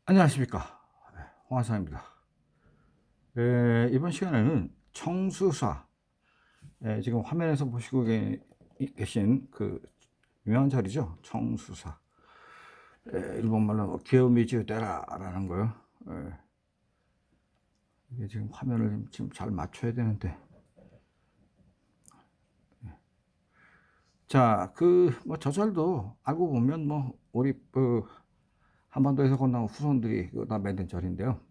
안녕하십니까. 홍한상입니다. 이번 시간에는 청수사, 지금 화면에서 보시고 계신 그 유명한 자리죠. 청수사. 일본말로 뭐 기요미즈데라라는 거요. 이게 지금 화면을 지금 잘 맞춰야 되는데. 자, 뭐 저 절도 알고 보면 뭐 우리 한반도에서 건너온 후손들이 다 만든 절인데요.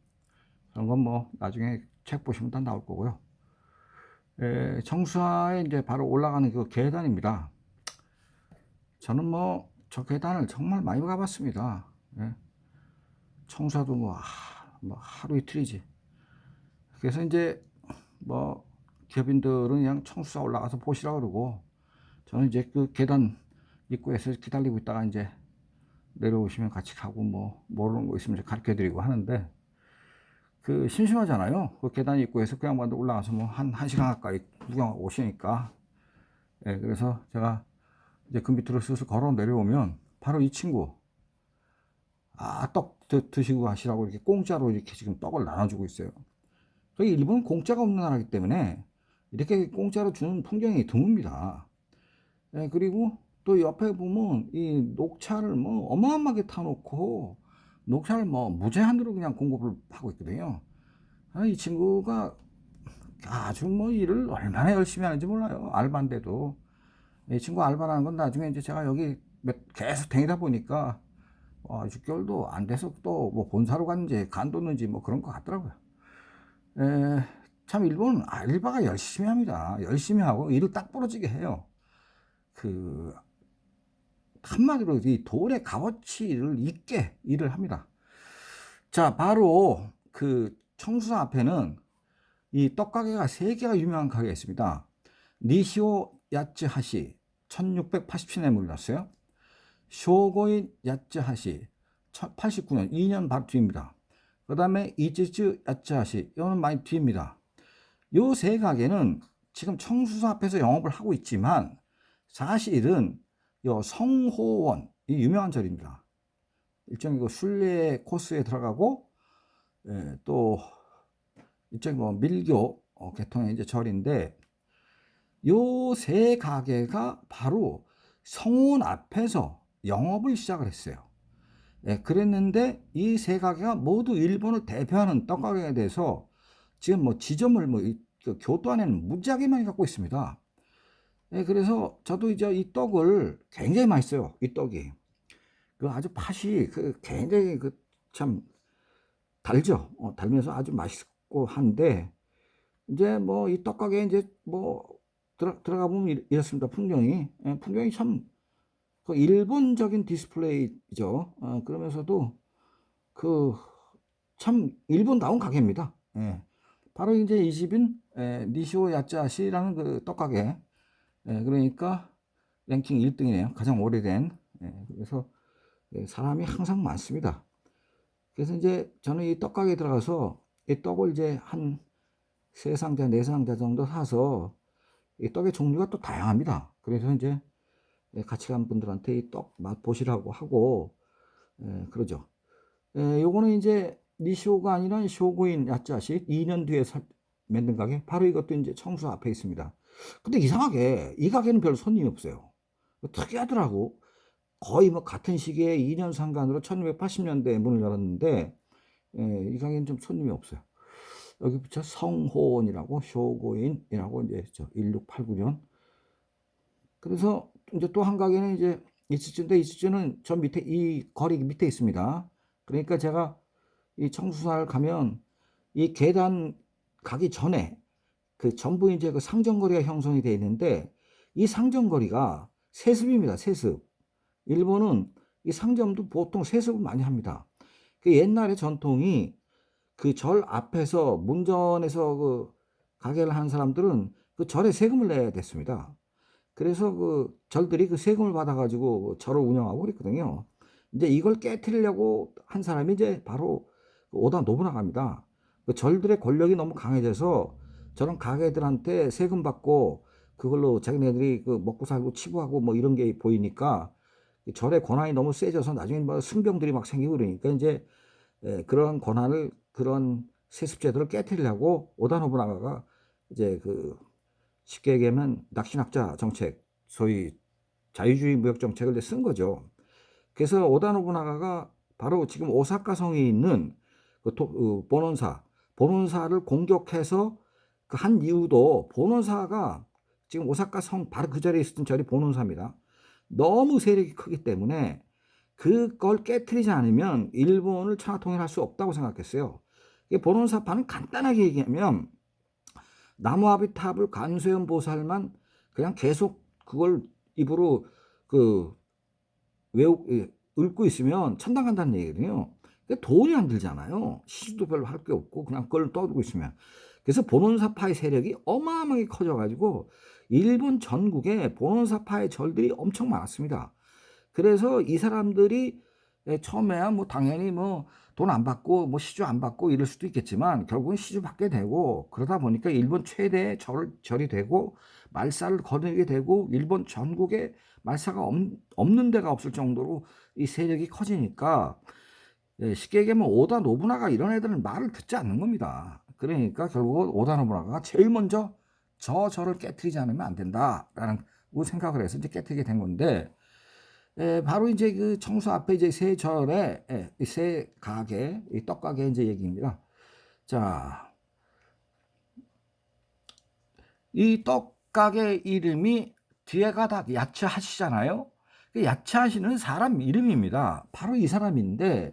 그런 건 뭐 나중에 책 보시면 다 나올 거고요. 청수사에 이제 바로 올라가는 그 계단입니다. 저는 뭐 저 계단을 정말 많이 가봤습니다. 예. 청수사도 뭐 하루 이틀이지. 그래서 이제 뭐 기업인들은 그냥 청수사 올라가서 보시라 그러고, 저는 이제 그 계단 입구에서 기다리고 있다가 이제 내려오시면 같이 가고, 뭐 모르는 거 있으면 가르쳐 드리고 하는데, 심심하잖아요. 그 계단 입구에서 그냥 먼저 올라가서 뭐 한 시간 가까이 구경하고 오시니까. 그래서 제가 이제 그 밑으로 슬슬 걸어 내려오면 바로 이 친구, 떡 드시고 가시라고 이렇게 공짜로 이렇게 지금 떡을 나눠주고 있어요. 저희 일본은 공짜가 없는 나라이기 때문에 이렇게 공짜로 주는 풍경이 드뭅니다. 그리고 또 옆에 보면 이 녹차를 뭐 어마어마하게 타놓고 녹차를 뭐 무제한으로 그냥 공급을 하고 있거든요. 이 친구가 아주 뭐 일을 얼마나 열심히 하는지 몰라요. 알바인데도. 이 친구 알바라는 건 나중에 이제 제가 여기 계속 다니다 보니까 6개월도 안 돼서 또 뭐 본사로 갔는지 간뒀는지 뭐 그런 것 같더라고요. 참 일본은 알바가 열심히 합니다. 열심히 하고 일을 딱 부러지게 해요. 그 한마디로 이 돈의 값어치를 있게 일을 합니다. 자, 바로 그 청수사 앞에는 이 떡가게가 세 개가 유명한 가게가 있습니다. 니시오 야츠하시 1687년에 물렸어요. 쇼고인 야츠하시 89년 2년 바로 뒤입니다. 그 다음에 이츠츠 야츠하시 이거는 많이 뒤입니다. 요 세 가게는 지금 청수사 앞에서 영업을 하고 있지만 사실은 요 성호원 이 유명한 절입니다. 일종의 그 순례 코스에 들어가고, 또 일종의 뭐 밀교 계통의 이제 절인데, 요 세 가게가 바로 성호원 앞에서 영업을 시작을 했어요. 그랬는데 이 세 가게가 모두 일본을 대표하는 떡가게에 대해서 지금 뭐 지점을 그 교토 안에는 무지하게 많이 갖고 있습니다. 그래서 저도 이제 이 떡을 굉장히 맛있어요. 이 떡이 그 아주 팥이 굉장히 참 달죠. 달면서 아주 맛있고 한데, 이제 뭐 이 떡가게에 이제 뭐 들어가 보면 이렇습니다. 풍경이 참 그 일본적인 디스플레이죠. 그러면서도 그 참 일본다운 가게입니다. 바로 이제 이 집인 니시오 야짜시라는 그 떡가게. 그러니까 랭킹 1등이네요. 가장 오래된. 그래서 사람이 항상 많습니다. 그래서 이제 저는 이 떡가게에 들어가서 이 떡을 이제 한 세 상자, 네 상자 정도 사서, 이 떡의 종류가 또 다양합니다. 그래서 이제 같이 간 분들한테 이 떡 맛 보시라고 하고, 그러죠. 요거는 이제 니쇼가 아니라 쇼고인 야짜시 2년 뒤에 만든 가게. 바로 이것도 이제 청수 앞에 있습니다. 근데 이상하게 이 가게는 별로 손님이 없어요. 특이하더라고. 거의 뭐 같은 시기에 2년 상간으로 1980년대에 문을 열었는데, 이 가게는 좀 손님이 없어요. 여기 붙여 성호원이라고, 쇼고인이라고 이제 1689년. 그래서 이제 또 한 가게는 이제 이츠츠인데, 이츠츠는 저 밑에 이 거리 밑에 있습니다. 그러니까 제가 이 청수사를 가면 이 계단 가기 전에 전부 이제 그 상점거리가 형성이 되어 있는데, 이 상점거리가 세습입니다. 세습. 일본은 이 상점도 보통 세습을 많이 합니다. 그 옛날의 전통이 그 절 앞에서 문전에서 그 가게를 한 사람들은 그 절에 세금을 내야 됐습니다. 그래서 그 절들이 그 세금을 받아가지고 절을 운영하고 그랬거든요. 이제 이걸 깨트리려고 한 사람이 이제 바로 오다 노부나가입니다. 그 절들의 권력이 너무 강해져서 저런 가게들한테 세금 받고 그걸로 자기네들이 그 먹고 살고 치부하고 뭐 이런 게 보이니까 절의 권한이 너무 세져서 나중에 뭐 승병들이 막 생기고 그러니까 이제 그런 권한을, 그런 세습제도를 깨뜨리려고 오다 노부나가가 이제 그 쉽게 얘기하면 낚시낙자 정책, 소위 자유주의 무역 정책을 쓴 거죠. 그래서 오다 노부나가가 바로 지금 오사카성에 있는 본원사를 공격해서 그 한 이유도, 본원사가 지금 오사카성 바로 그 자리에 있었던 자리 본원사입니다. 너무 세력이 크기 때문에 그걸 깨트리지 않으면 일본을 천하통일할 수 없다고 생각했어요. 본원사파는 간단하게 얘기하면 나무아비탑을 관세음 보살만 그냥 계속 그걸 입으로 읊고 있으면 천당 간다는 얘기거든요. 돈이 안 들잖아요. 시주도 별로 할 게 없고 그냥 그걸 떠들고 있으면. 그래서 본원사파의 세력이 어마어마하게 커져가지고 일본 전국에 본원사파의 절들이 엄청 많았습니다. 그래서 이 사람들이 처음에야 뭐 당연히 뭐 돈 안 받고 뭐 시주 안 받고 이럴 수도 있겠지만 결국은 시주 받게 되고, 그러다 보니까 일본 최대의 절이 되고 말살을 거두게 되고 일본 전국에 말사가 없는 데가 없을 정도로 이 세력이 커지니까, 쉽게 얘기하면 오다 노부나가 이런 애들은 말을 듣지 않는 겁니다. 그러니까 결국은 오다 노부나가가 제일 먼저 저 절을 깨트리지 않으면 안 된다라는 생각을 해서 이제 깨트리게 된 건데, 바로 이제 그 청수 앞에 이제 세 절에, 세 가게, 이 떡가게 이제 얘기입니다. 자, 이 떡가게 이름이 뒤에가 다 야채하시잖아요. 야채하시는 사람 이름입니다. 바로 이 사람인데,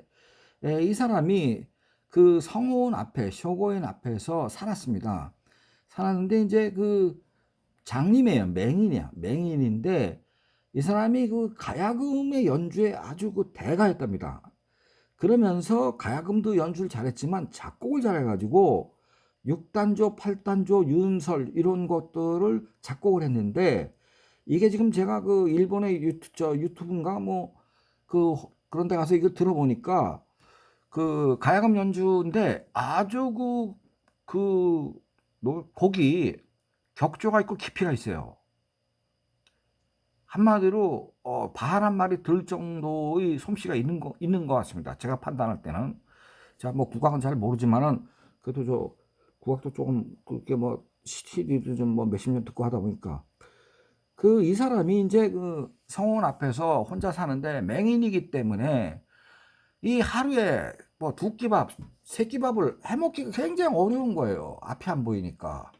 이 사람이 그 성호원 앞에, 쇼고인 앞에서 살았습니다. 살았는데 이제 그 장님이에요. 맹인인데 이 사람이 그 가야금의 연주에 아주 그 대가였답니다. 그러면서 가야금도 연주를 잘했지만 작곡을 잘해가지고 6단조, 8단조, 윤설 이런 것들을 작곡을 했는데, 이게 지금 제가 그 일본의 유튜브인가 뭐 그런 데 가서 이거 들어보니까 그 가야금 연주인데 아주 곡이 격조가 있고 깊이가 있어요. 한마디로 발 한 마리 들 정도의 솜씨가 있는 것 같습니다. 제가 판단할 때는. 자, 뭐 국악은 잘 모르지만은 그래도 저 국악도 조금 그렇게 뭐 CD도 좀 뭐 몇십 년 듣고 하다 보니까, 그 이 사람이 이제 그 성원 앞에서 혼자 사는데 맹인이기 때문에 이 하루에 뭐 두 끼밥, 세 끼밥을 해먹기가 굉장히 어려운 거예요. 앞이 안 보이니까.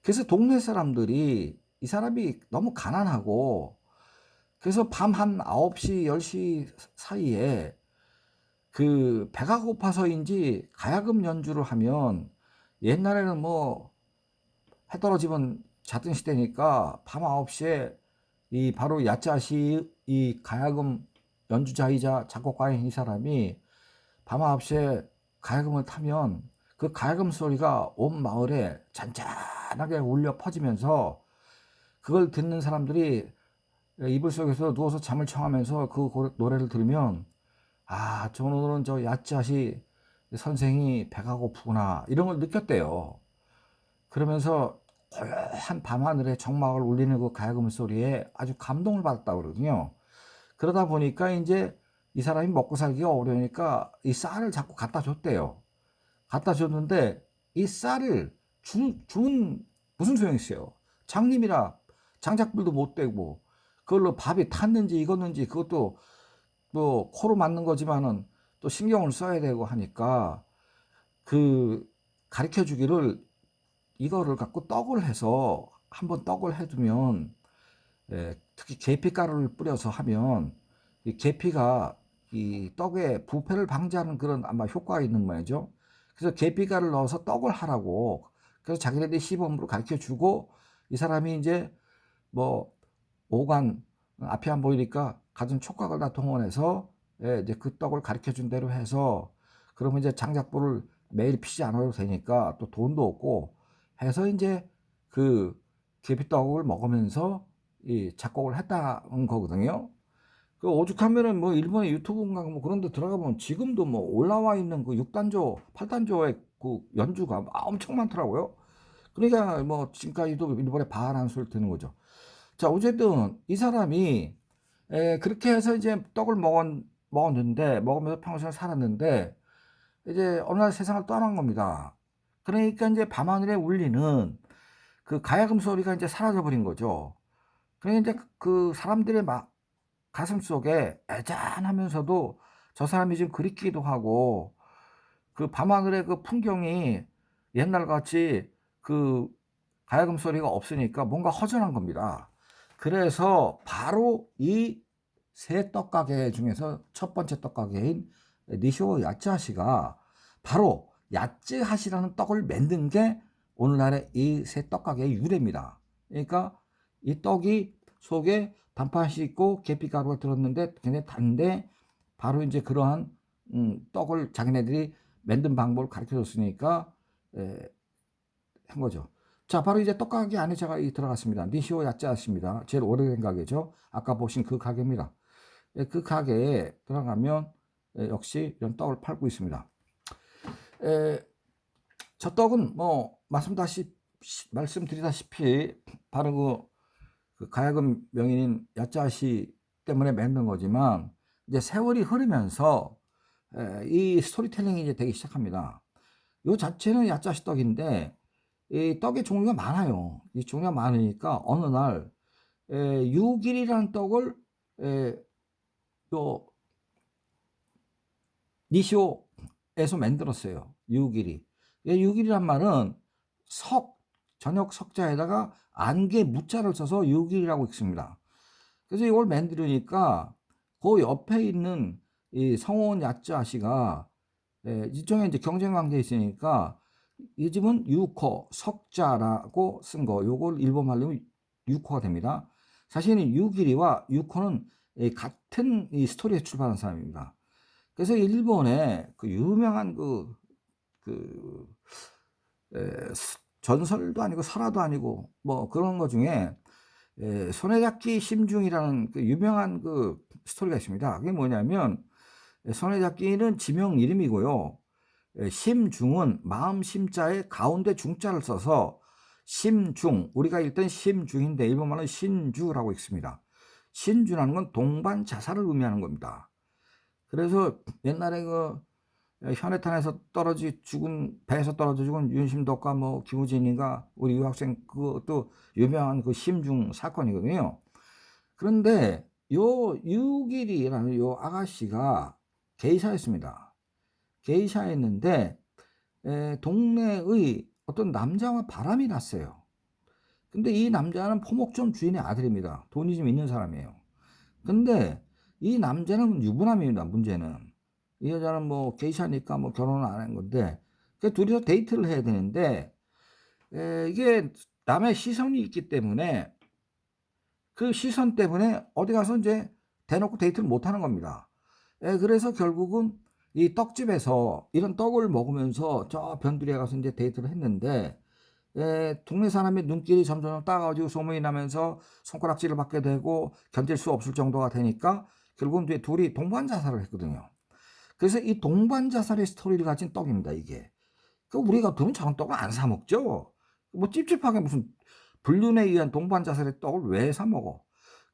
그래서 동네 사람들이 이 사람이 너무 가난하고, 그래서 밤 한 9시, 10시 사이에 그 배가 고파서인지 가야금 연주를 하면, 옛날에는 뭐 해 떨어지면 잤던 시대니까 밤 9시에 이 바로 야짜시 이 가야금 연주자이자 작곡가인 이 사람이 밤 9시에 가야금을 타면 그 가야금 소리가 온 마을에 잔잔하게 울려 퍼지면서 그걸 듣는 사람들이 이불 속에서 누워서 잠을 청하면서 그 노래를 들으면, 아, 저는 저 야짜시 선생이 배가 고프구나 이런 걸 느꼈대요. 그러면서 고요한 밤하늘에 정막을 울리는 그 가야금 소리에 아주 감동을 받았다고 그러거든요. 그러다 보니까 이제 이 사람이 먹고 살기가 어려우니까 이 쌀을 자꾸 갖다 줬대요. 갖다 줬는데 이 쌀을 주면 무슨 소용이 있어요. 장님이라 장작불도 못 대고 그걸로 밥이 탔는지 익었는지 그것도 뭐 코로 맞는 거지만은 또 신경을 써야 되고 하니까, 그 가르쳐 주기를 이거를 갖고 떡을 해서 한번 떡을 해두면, 특히 계피가루를 뿌려서 하면 이 계피가 이 떡의 부패를 방지하는 그런 아마 효과가 있는 모양이죠. 그래서 계피가루를 넣어서 떡을 하라고, 그래서 자기네들이 시범으로 가르쳐 주고, 이 사람이 이제 뭐 오간 앞이 안 보이니까 갖은 촉각을 다 동원해서 이제 그 떡을 가르쳐 준 대로 해서, 그러면 이제 장작불을 매일 피지 않아도 되니까 또 돈도 없고 해서 이제 그 계피떡을 먹으면서 이 작곡을 했다는 거거든요. 그 오죽하면은 뭐 일본의 유튜브인가 뭐 그런 데 들어가보면 지금도 뭐 올라와 있는 그 6단조, 8단조의 그 연주가 엄청 많더라고요. 그러니까 뭐 지금까지도 일본에 반한 소리를 듣는 거죠. 자, 어쨌든 이 사람이 그렇게 해서 이제 떡을 먹었는데, 먹으면서 평생을 살았는데, 이제 어느 날 세상을 떠난 겁니다. 그러니까 이제 밤하늘에 울리는 그 가야금 소리가 이제 사라져 버린 거죠. 그러니까 이제 그 사람들의 막 가슴 속에 애잔하면서도 저 사람이 지금 그립기도 하고 그 밤하늘의 그 풍경이 옛날같이 그 가야금 소리가 없으니까 뭔가 허전한 겁니다. 그래서 바로 이 세 떡가게 중에서 첫 번째 떡가게인 니쇼 야츠하시가 바로 야츠하시라는 떡을 만든 게 오늘날의 이 세 떡가게의 유래입니다. 그러니까 이 떡이 속에 단팥이 있고 계피가루가 들었는데 굉장히 단데 바로 이제 그러한 떡을 자기네들이 만든 방법을 가르쳐 줬으니까 한 거죠. 자, 바로 이제 떡가게 안에 제가 들어갔습니다. 니시오 야짜입니다. 제일 오래된 가게죠. 아까 보신 그 가게입니다. 그 가게에 들어가면 역시 이런 떡을 팔고 있습니다. 저 떡은 뭐 말씀드리다시피 바로 그 가야금 명인인 야짜시 때문에 만든 거지만 이제 세월이 흐르면서 이 스토리텔링이 이제 되기 시작합니다. 요 자체는 야짜시 떡인데 이 떡의 종류가 많아요. 이 종류가 많으니까 어느 날 유길이라는 떡을 요 니시오에서 만들었어요. 유길이. 유길이란 말은 저녁 석자에다가 안개 무자를 써서 유길이라고 읽습니다. 그래서 이걸 만들으니까 그 옆에 있는 이 성원 야짜시가 일종의 이제 경쟁 관계에 있으니까 이 집은 유코 석자라고 쓴 거, 요걸 일본말로 유코가 됩니다. 사실은 유기리와 유코는 같은 이 스토리에 출발한 사람입니다. 그래서 일본의 그 유명한 그 전설도 아니고 설화도 아니고 뭐 그런 거 중에 손에잡기 심중이라는 그 유명한 그 스토리가 있습니다. 그게 뭐냐면 손에잡기는 지명 이름이고요. 심중은 마음 심자에 가운데 중자를 써서 심중, 우리가 읽던 심중인데 일본말로 신주라고 읽습니다. 신주라는 건 동반 자살을 의미하는 겁니다. 그래서 옛날에 그 현해탄에서 배에서 떨어져 죽은 윤심덕과 뭐 김우진인가 우리 유학생 그것도 유명한 그 심중 사건이거든요. 그런데 요 유길이라는 요 아가씨가 게이샤였습니다. 게이샤였는데 동네의 어떤 남자와 바람이 났어요. 근데 이 남자는 포목점 주인의 아들입니다. 돈이 좀 있는 사람이에요. 근데 이 남자는 유부남입니다. 문제는 이 여자는 뭐 게이샤니까 뭐 결혼을 안 한 건데 그 둘이서 데이트를 해야 되는데 이게 남의 시선이 있기 때문에 그 시선 때문에 어디 가서 이제 대놓고 데이트를 못 하는 겁니다. 그래서 결국은 이 떡집에서 이런 떡을 먹으면서 저 변두리에 가서 이제 데이트를 했는데 동네 사람의 눈길이 점점 따가지고 소문이 나면서 손가락질을 받게 되고 견딜 수 없을 정도가 되니까 결국은 둘이 동반 자살을 했거든요. 그래서 이 동반 자살의 스토리를 가진 떡입니다, 이게. 그 우리가 들으면 저런 떡을 안 사 먹죠. 뭐 찝찝하게 무슨 불륜에 의한 동반 자살의 떡을 왜 사 먹어?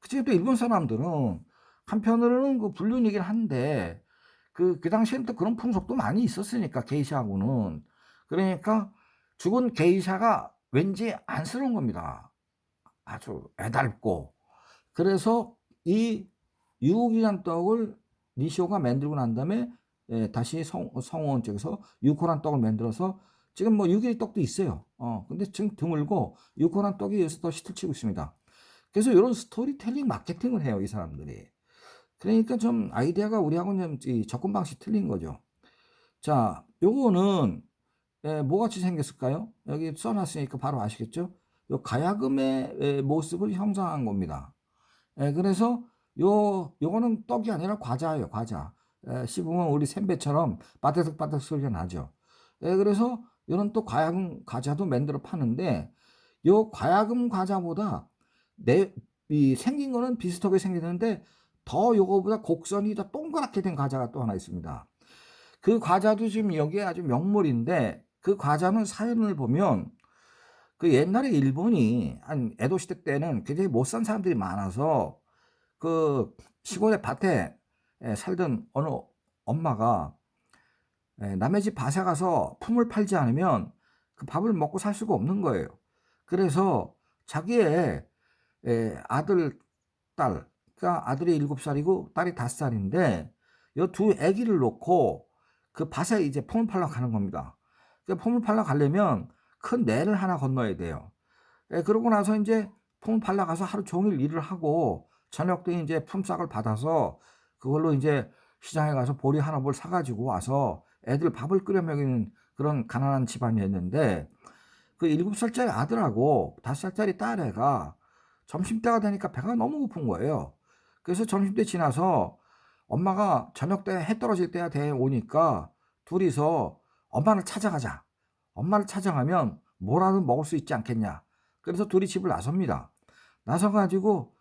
그치, 또 일본 사람들은 한편으로는 그 불륜이긴 한데 그 당시에는 또 그런 풍속도 많이 있었으니까 게이샤하고는. 그러니까 죽은 게이샤가 왠지 안쓰러운 겁니다. 아주 애달고. 그래서 이 유혹이란 떡을 니시오가 만들고 난 다음에 다시 성원 쪽에서 유코란 떡을 만들어서 지금 뭐 유기리 떡도 있어요. 근데 지금 드물고 유코란 떡이 여기서 더 시틀치고 있습니다. 그래서 이런 스토리텔링 마케팅을 해요, 이 사람들이. 그러니까 좀 아이디어가 우리하고는 좀 접근 방식이 틀린 거죠. 자, 요거는 뭐같이 생겼을까요? 여기 써놨으니까 바로 아시겠죠? 요 가야금의 모습을 형상한 겁니다. 그래서 요거는 떡이 아니라 과자예요, 과자. 씹으면 우리 sem배처럼 바삭바삭 소리가 나죠. 그래서 이런 또 과야금 과자도 만들어 파는데 요 과야금 과자보다 이 생긴 거는 비슷하게 생기는데 더 요거보다 곡선이 더 동그랗게 된 과자가 또 하나 있습니다. 그 과자도 지금 여기에 아주 명물인데 그 과자는 사연을 보면 그 옛날에 일본이 한 에도 시대 때는 굉장히 못 산 사람들이 많아서 그 시골의 밭에 살던 어느 엄마가 남의 집 밭에 가서 품을 팔지 않으면 그 밥을 먹고 살 수가 없는 거예요. 그래서 자기의 아들, 딸, 그러니까 아들이 7살이고 딸이 5살인데 이 두 아기를 놓고 그 밭에 이제 폼을 팔러 가는 겁니다. 그 폼을 팔러 가려면 큰 내를 하나 건너야 돼요. 그러고 나서 이제 폼을 팔러 가서 하루 종일 일을 하고 저녁 때 이제 품삯을 받아서 그걸로 이제 시장에 가서 보리 하나 뭘 사가지고 와서 애들 밥을 끓여 먹이는 그런 가난한 집안이었는데 그 7살짜리 아들하고 5살짜리 딸애가 점심때가 되니까 배가 너무 고픈 거예요. 그래서 점심때 지나서 엄마가 저녁 때 해 떨어질 때가 돼 오니까 둘이서 엄마를 찾아가자. 엄마를 찾아가면 뭐라도 먹을 수 있지 않겠냐. 그래서 둘이 집을 나섭니다. 나서가지고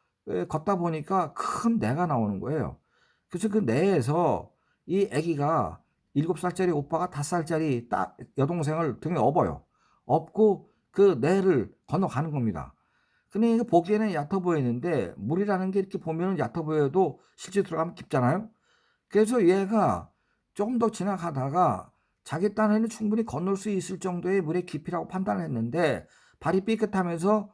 걷다 보니까 큰 내가 나오는 거예요. 그래서 그 내에서 이 아기가 7살짜리 오빠가 5살짜리 여동생을 등에 업어요. 업고 그 내를 건너가는 겁니다. 근데 보기에는 얕아 보이는데 물이라는 게 이렇게 보면 얕아 보여도 실제 들어가면 깊잖아요. 그래서 얘가 조금 더 지나가다가 자기 딴에는 충분히 건널 수 있을 정도의 물의 깊이라고 판단을 했는데 발이 삐끗하면서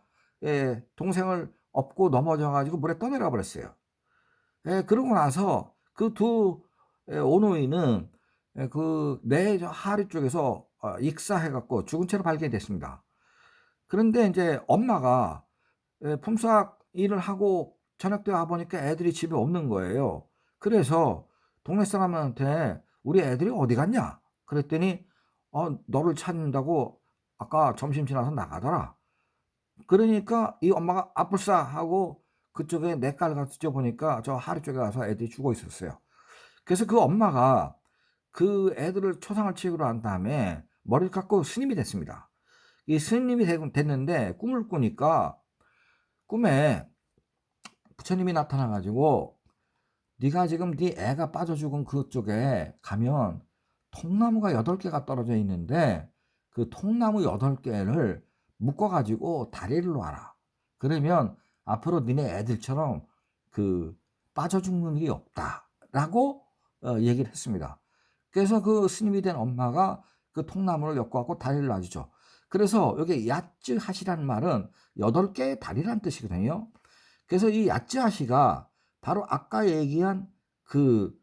동생을 업고 넘어져 가지고 물에 떠내려 버렸어요. 그러고 나서 그 두 오노이는 내 하류 쪽에서 익사해 갖고 죽은 채로 발견됐습니다. 그런데 이제 엄마가 품삯 일을 하고 저녁 때 와 보니까 애들이 집에 없는 거예요. 그래서 동네 사람한테 "우리 애들이 어디 갔냐?" 그랬더니 너를 찾는다고 아까 점심 지나서 나가더라." 그러니까 이 엄마가 "아뿔싸." 하고 그쪽에 냇가를 가서 뒤져보니까 저 하류 쪽에 가서 애들이 죽어 있었어요. 그래서 그 엄마가 그 애들을 초상을 치고 난 다음에 머리를 깎고 스님이 됐습니다. 이 스님이 됐는데 꿈을 꾸니까 꿈에 부처님이 나타나 가지고 "네가 지금 네 애가 빠져 죽은 그쪽에 가면 통나무가 8개가 떨어져 있는데 그 통나무 8개를 묶어 가지고 다리를 놔라. 그러면 앞으로 니네 애들처럼 그 빠져 죽는 일이 없다."라고 얘기를 했습니다. 그래서 그 스님이 된 엄마가 그 통나무를 엮어 갖고 다리를 놔주죠. 그래서 여기 야쯔하시라는 말은 8개의 다리란 뜻이거든요. 그래서 이 야쯔하시가 바로 아까 얘기한 그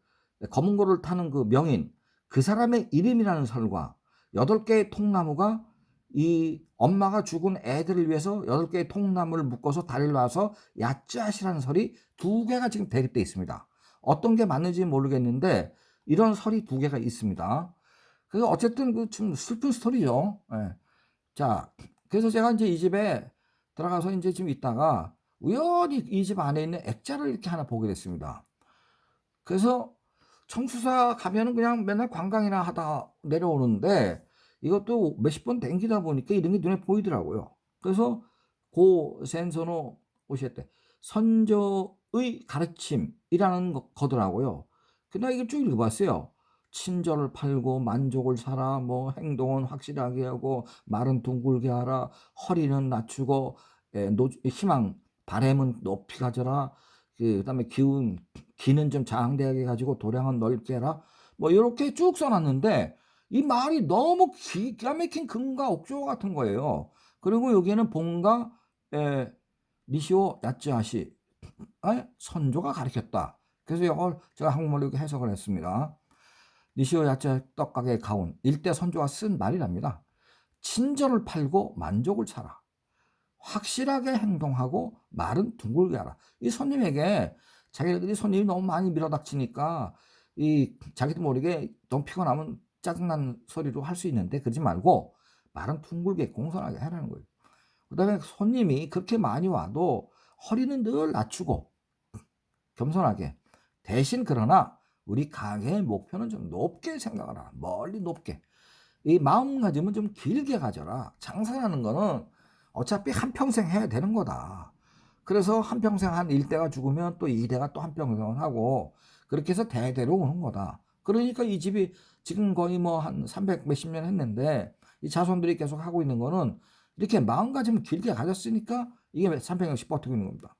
검은 고를 타는 그 명인 그 사람의 이름이라는 설과 8개의 통나무가 이 엄마가 죽은 애들을 위해서 8개의 통나무를 묶어서 다리를 놔서 야쯔하시라는 설이 2개가 지금 대립되어 있습니다. 어떤 게 맞는지 모르겠는데 이런 설이 2개가 있습니다. 그래서 어쨌든 그 좀 슬픈 스토리죠. 예. 자, 그래서 제가 이제 이 집에 들어가서 이제 좀 있다가 우연히 이 집 안에 있는 액자를 이렇게 하나 보게 됐습니다. 그래서 청수사 가면은 그냥 맨날 관광이나 하다 내려오는데 이것도 몇십 번 댕기다 보니까 이런 게 눈에 보이더라고요. 그래서 고 센소노 오시했대. 선조의 가르침이라는 거더라고요. 근데 이걸 쭉 읽어봤어요. 친절을 팔고 만족을 사라, 뭐 행동은 확실하게 하고 말은 둥글게 하라, 허리는 낮추고 희망, 바램은 높이 가져라. 그다음에 기는 좀 장대하게 가지고 도량은 넓게 해라. 뭐 요렇게 쭉 써 놨는데 이 말이 너무 기가 막힌 금과 옥조 같은 거예요. 그리고 여기에는 본가 니시오 야쯔하시 선조가 가르쳤다. 그래서 이걸 제가 한국말로 이렇게 해석을 했습니다. 니시오 야채 떡가게 가온 일대 선조가 쓴 말이랍니다. 친절을 팔고 만족을 사라. 확실하게 행동하고 말은 둥글게 하라. 이 손님에게 자기들이 손님이 너무 많이 밀어닥치니까 이 자기도 모르게 너무 피곤하면 짜증난 소리로 할 수 있는데 그러지 말고 말은 둥글게 공손하게 하라는 거예요. 그다음에 손님이 그렇게 많이 와도 허리는 늘 낮추고 겸손하게 대신 그러나 우리 가게의 목표는 좀 높게 생각하라. 멀리 높게. 이 마음가짐은 좀 길게 가져라. 장사라는 거는 어차피 한평생 해야 되는 거다. 그래서 한평생 한 1대가 죽으면 또 2대가 또 한평생을 하고 그렇게 해서 대대로 오는 거다. 그러니까 이 집이 지금 거의 뭐 한 300 몇십 년 했는데 이 자손들이 계속 하고 있는 거는 이렇게 마음가짐을 길게 가졌으니까 이게 300년씩 버티고 있는 겁니다.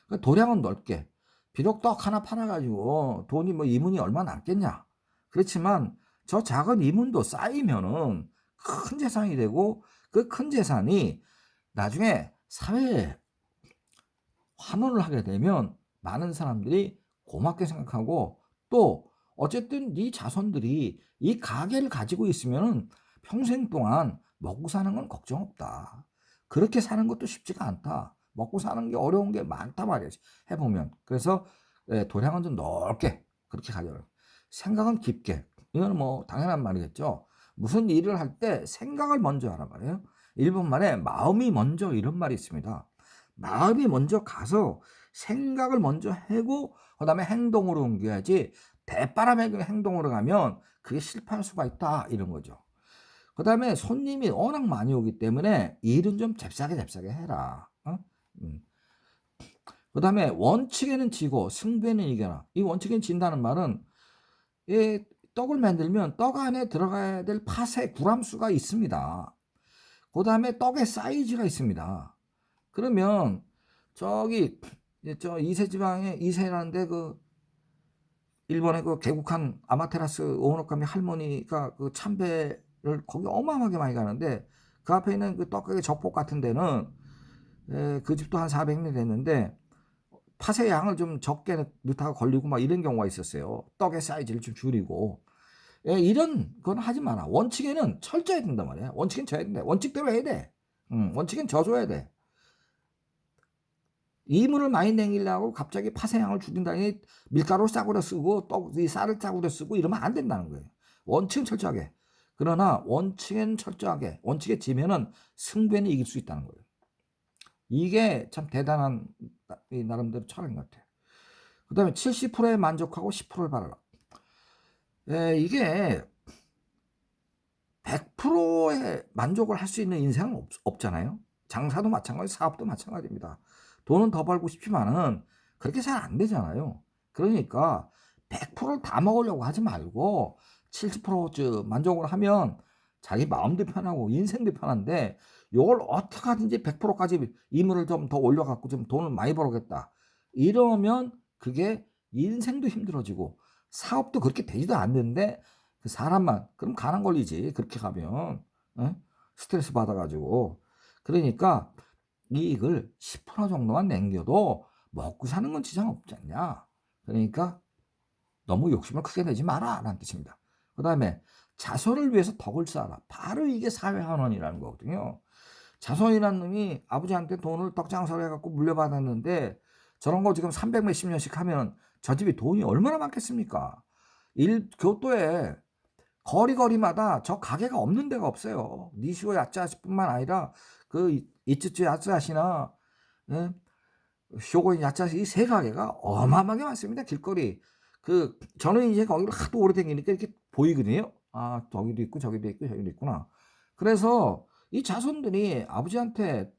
그러니까 도량은 넓게. 비록 떡 하나 팔아가지고 돈이 뭐 이문이 얼마 남겠냐. 그렇지만 저 작은 이문도 쌓이면은 큰 재산이 되고, 그 큰 재산이 나중에 사회에 환원을 하게 되면 많은 사람들이 고맙게 생각하고, 또 어쨌든 네 자손들이 이 가게를 가지고 있으면은 평생 동안 먹고 사는 건 걱정 없다. 그렇게 사는 것도 쉽지가 않다. 먹고 사는 게 어려운 게 많다 말이지, 해보면. 그래서 도량은 좀 넓게 그렇게 가져요. 생각은 깊게. 이건 뭐 당연한 말이겠죠. 무슨 일을 할 때 생각을 먼저 하란 말이에요. 일본말에 마음이 먼저 이런 말이 있습니다. 마음이 먼저 가서 생각을 먼저 하고 그다음에 행동으로 옮겨야지, 대바람의 그 행동으로 가면 그게 실패할 수가 있다, 이런 거죠. 그다음에 손님이 워낙 많이 오기 때문에 일은 좀 잽싸게 해라. 어? 음. 그다음에 원칙에는 지고 승부에는 이겨라. 이 원칙에는 진다는 말은, 이 떡을 만들면 떡 안에 들어가야 될 팥의 구람수가 있습니다. 그다음에 떡의 사이즈가 있습니다. 그러면 저기 저 이세 지방에, 이세라는데 그 일본의 그 개국한 아마테라스 오노카미 할머니가 그 참배를 거기 어마어마하게 많이 가는데, 그 앞에 있는 그 떡가게 적복 같은 데는 그 집도 한 400년 됐는데 팥의 양을 좀 적게 넣다가 걸리고 막 이런 경우가 있었어요. 떡의 사이즈를 좀 줄이고. 이런 건 하지 마라. 원칙에는 철저해야 된단 말이야. 원칙은 져야 된다. 원칙대로 해야 돼. 원칙은 져줘야 돼. 이물을 많이 남기려고 갑자기 팥의 양을 줄인다니 밀가루 싸구려 쓰고 떡, 쌀을 싸구려 쓰고 이러면 안 된다는 거예요. 원칙은 철저하게. 그러나 원칙은 철저하게. 원칙에 지면은 승부에는 이길 수 있다는 거예요. 이게 참 대단한 나름대로 철학인 것 같아요. 그 다음에 70%에 만족하고 10%를 바라라. 이게 100%에 만족을 할 수 있는 인생은 없잖아요. 장사도 마찬가지, 사업도 마찬가지입니다. 돈은 더 벌고 싶지만은 그렇게 잘 안 되잖아요. 그러니까 100%를 다 먹으려고 하지 말고 70% 만족을 하면 자기 마음도 편하고 인생도 편한데, 이걸 어떻게 하든지 100%까지 이물을 좀 더 올려갖고 좀 돈을 많이 벌겠다, 이러면 그게 인생도 힘들어지고 사업도 그렇게 되지도 않는데, 그 사람만 그럼 가난 걸리지, 그렇게 가면. 어? 스트레스 받아가지고. 그러니까 이익을 10% 정도만 남겨도 먹고 사는 건 지장 없지 않냐. 그러니까 너무 욕심을 크게 내지 마라, 라는 뜻입니다. 그 다음에 자손을 위해서 덕을 쌓아라. 바로 이게 사회환원이라는 거거든요. 자손이라는 놈이 아버지한테 돈을 떡장사를 해갖고 물려받았는데, 저런 거 지금 300 몇십 년씩 하면 저 집이 돈이 얼마나 많겠습니까? 교토에 거리마다 저 가게가 없는 데가 없어요. 니시오 야짜시뿐만 아니라 그 이츠츠 야츠아시나, 예? 쇼고인 야짜시, 이 세 가게가 어마어마하게 많습니다. 길거리. 저는 이제 거기를 하도 오래 다니니까 이렇게 보이거든요. 아, 저기도 있고 저기도 있고 저기도 있구나. 그래서 이 자손들이 아버지한테,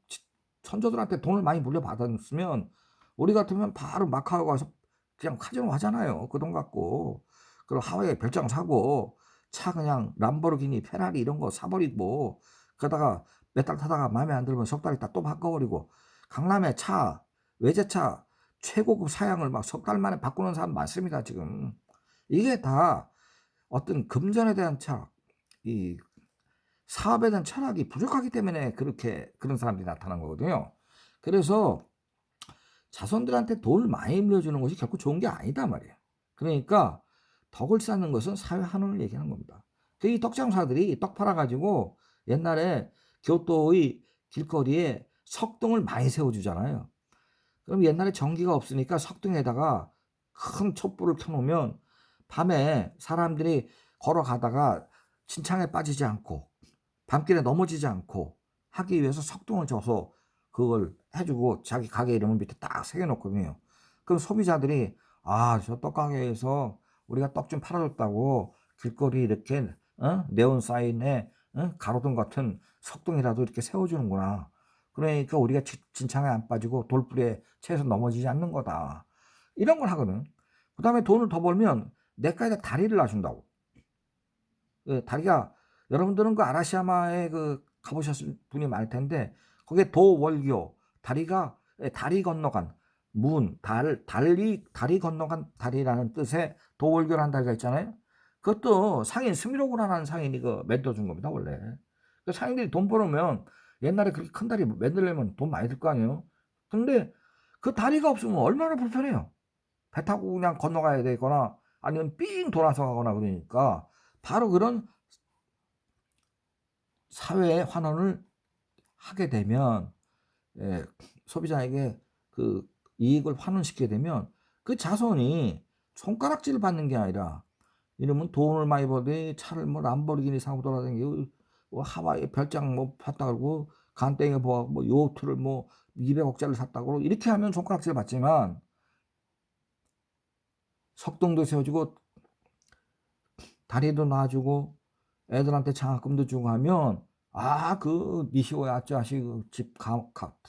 선조들한테 돈을 많이 물려받았으면 우리 같으면 바로 마카오 가서 그냥 카지노 하잖아요. 그 돈 갖고. 그리고 하와이에 별장 사고 차 그냥 람보르기니, 페라리 이런 거 사버리고, 그러다가 몇 달 타다가 마음에 안 들면 석 달 있다 또 바꿔버리고, 강남에 차, 외제차 최고급 사양을 막 석 달 만에 바꾸는 사람 많습니다, 지금. 이게 다 어떤 금전에 대한 철학, 이 사업에 대한 철학이 부족하기 때문에 그런 사람들이 나타난 거거든요. 그래서 자손들한테 돈을 많이 물려주는 것이 결코 좋은 게 아니다 말이에요. 그러니까 덕을 쌓는 것은 사회 환원을 얘기하는 겁니다. 이 떡장사들이 떡 팔아가지고 옛날에 교토의 길거리에 석등을 많이 세워주잖아요. 그럼 옛날에 전기가 없으니까 석등에다가 큰 촛불을 켜놓으면 밤에 사람들이 걸어가다가 진창에 빠지지 않고 밤길에 넘어지지 않고 하기 위해서 석등을 줘서 그걸 해주고 자기 가게 이름을 밑에 딱 새겨놓거든요. 그럼 소비자들이, 아, 저 떡가게에서 우리가 떡 좀 팔아줬다고 길거리 이렇게 네온 사인에 가로등 같은 석등이라도 이렇게 세워주는구나. 그러니까 우리가 진창에 안 빠지고 돌불에 채에서 넘어지지 않는 거다. 이런 걸 하거든. 그 다음에 돈을 더 벌면 내과에다 다리를 놔준다고. 다리가, 여러분들은 그 아라시야마에 가보셨을 분이 많을 텐데, 거기에 도월교, 다리 건너간, 다리 건너간 다리라는 뜻의 도월교라는 다리가 있잖아요. 그것도 상인 스미로구라는 상인이 그 만들어준 겁니다 원래. 그 상인들이 돈 벌으면 옛날에 그렇게 큰 다리 만들려면 돈 많이 들 거 아니에요. 근데 그 다리가 없으면 얼마나 불편해요. 배 타고 그냥 건너가야 되거나 아니면 삥 돌아서 가거나 그러니까 바로 그런 사회의 환원을 하게 되면 예, 소비자에게 그 이익을 환원시키게 되면 그 자손이 손가락질 받는 게 아니라 이러면 돈을 많이 벌더니 차를 뭐 람보르기니 사고 돌아다니고 뭐 하와이 별장 뭐 샀다 그러고 간땡이 보고 뭐 요트를 뭐 200억짜리를 샀다 그러고 이렇게 하면 손가락질 받지만 석동도 세워주고 다리도 놔주고 애들한테 장학금도 주고 하면 그 니시오의 아저씨 집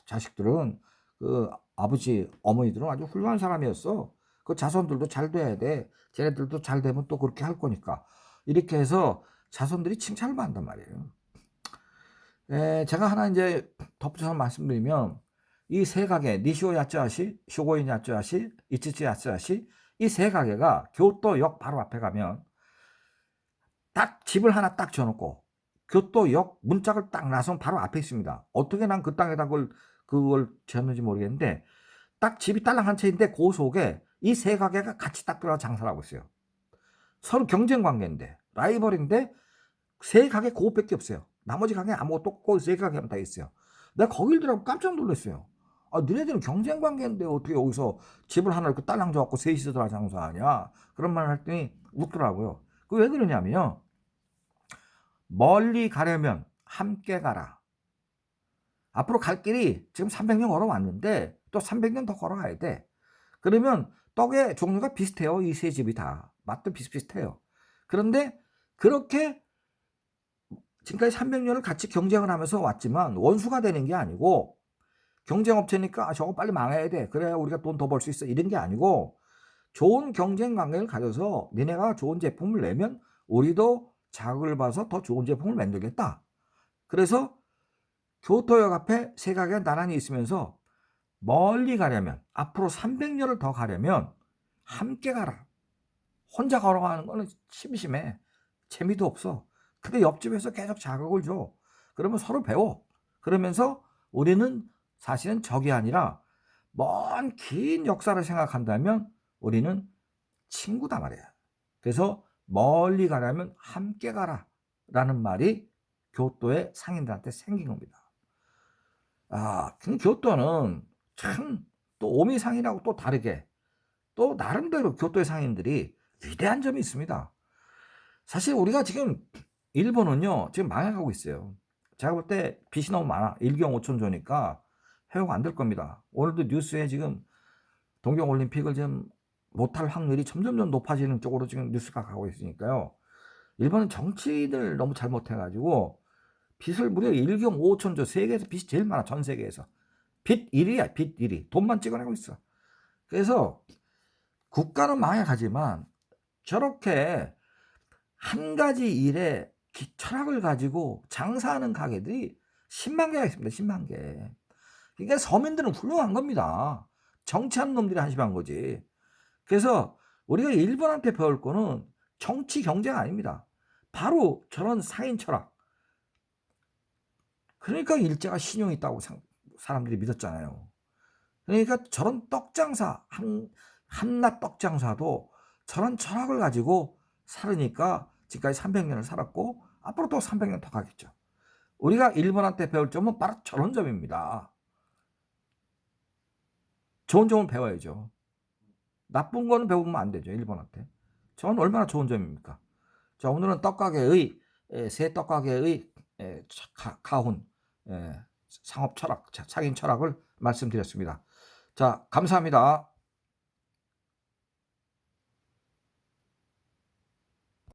자식들은 그 아버지 어머니들은 아주 훌륭한 사람이었어. 그 자손들도 잘 돼야 돼. 쟤네들도 잘 되면 또 그렇게 할 거니까. 이렇게 해서 자손들이 칭찬을 받는단 말이에요. 제가 하나 이제 덧붙여서 말씀드리면 이 세 가게 니시오 야츠아시, 쇼고인 야츠아시, 이치치 야츠아시 이 세 가게가 교토역 바로 앞에 가면 딱 집을 하나 딱 지어놓고 교토역 문짝을 딱 놔서 바로 앞에 있습니다. 어떻게 난 그 땅에다 그걸 지었는지 모르겠는데 딱 집이 딸랑 한 채인데 그 속에 이 세 가게가 같이 딱 들어가 장사를 하고 있어요. 서로 경쟁 관계인데 라이벌인데 세 가게 그것밖에 없어요. 나머지 가게 아무것도 없고 세 가게만 다 있어요. 내가 거길 들어가고 깜짝 놀랐어요. 너네들은 경쟁 관계인데 어떻게 여기서 집을 하나 이렇게 딸랑 줘갖고 셋이서 들어가 장사하냐 그런 말을 했더니 웃더라고요. 그 왜 그러냐면요. 멀리 가려면 함께 가라. 앞으로 갈 길이 지금 300년 걸어왔는데 또 300년 더 걸어가야 돼. 그러면 떡의 종류가 비슷해요. 이 세 집이 다. 맛도 비슷비슷해요. 그런데 그렇게 지금까지 300년을 같이 경쟁을 하면서 왔지만 원수가 되는 게 아니고 경쟁업체니까 저거 빨리 망해야 돼. 그래야 우리가 돈 더 벌 수 있어. 이런 게 아니고 좋은 경쟁 관계를 가져서 니네가 좋은 제품을 내면 우리도 자극을 봐서 더 좋은 제품을 만들겠다. 그래서 교토역 앞에 세 가게가 나란히 있으면서 멀리 가려면 앞으로 300년을 더 가려면 함께 가라. 혼자 걸어가는 거는 심심해. 재미도 없어. 근데 옆집에서 계속 자극을 줘. 그러면 서로 배워. 그러면서 우리는 사실은 적이 아니라 먼 긴 역사를 생각한다면 우리는 친구다 말이야. 그래서 멀리 가려면 함께 가라 라는 말이 교토의 상인들한테 생긴 겁니다. 교토는 참 또 오미상인하고 또 다르게 또 나름대로 교토의 상인들이 위대한 점이 있습니다. 사실 우리가 지금 일본은요 지금 망해가고 있어요. 제가 볼 때 빚이 너무 많아. 1경 5천조니까 회복 안 될 겁니다. 오늘도 뉴스에 지금 동경올림픽을 지금 못할 확률이 점점점 높아지는 쪽으로 지금 뉴스가 가고 있으니까요. 일본은 정치인을 너무 잘못해가지고 빚을 무려 1경 5천조, 세계에서 빚이 제일 많아. 전 세계에서 빚 1위야. 빚 1위. 돈만 찍어내고 있어. 그래서 국가는 망해가지만 저렇게 한 가지 일에 철학을 가지고 장사하는 가게들이 10만 개가 있습니다. 10만 개. 그러니까 서민들은 훌륭한 겁니다. 정치하는 놈들이 한심한 거지. 그래서 우리가 일본한테 배울 거는 정치 경제가 아닙니다. 바로 저런 상인 철학. 그러니까 일제가 신용이 있다고 사람들이 믿었잖아요. 그러니까 저런 떡장사, 한낱 떡장사도 저런 철학을 가지고 살으니까 지금까지 300년을 살았고 앞으로 또 300년 더 가겠죠. 우리가 일본한테 배울 점은 바로 저런 점입니다. 좋은 점은 배워야죠. 나쁜 거는 배우면 안 되죠. 일본한테. 저건 얼마나 좋은 점입니까? 자, 오늘은 떡가게의 새 떡가게의 가훈 상업 철학, 상인 철학을 말씀드렸습니다. 자, 감사합니다.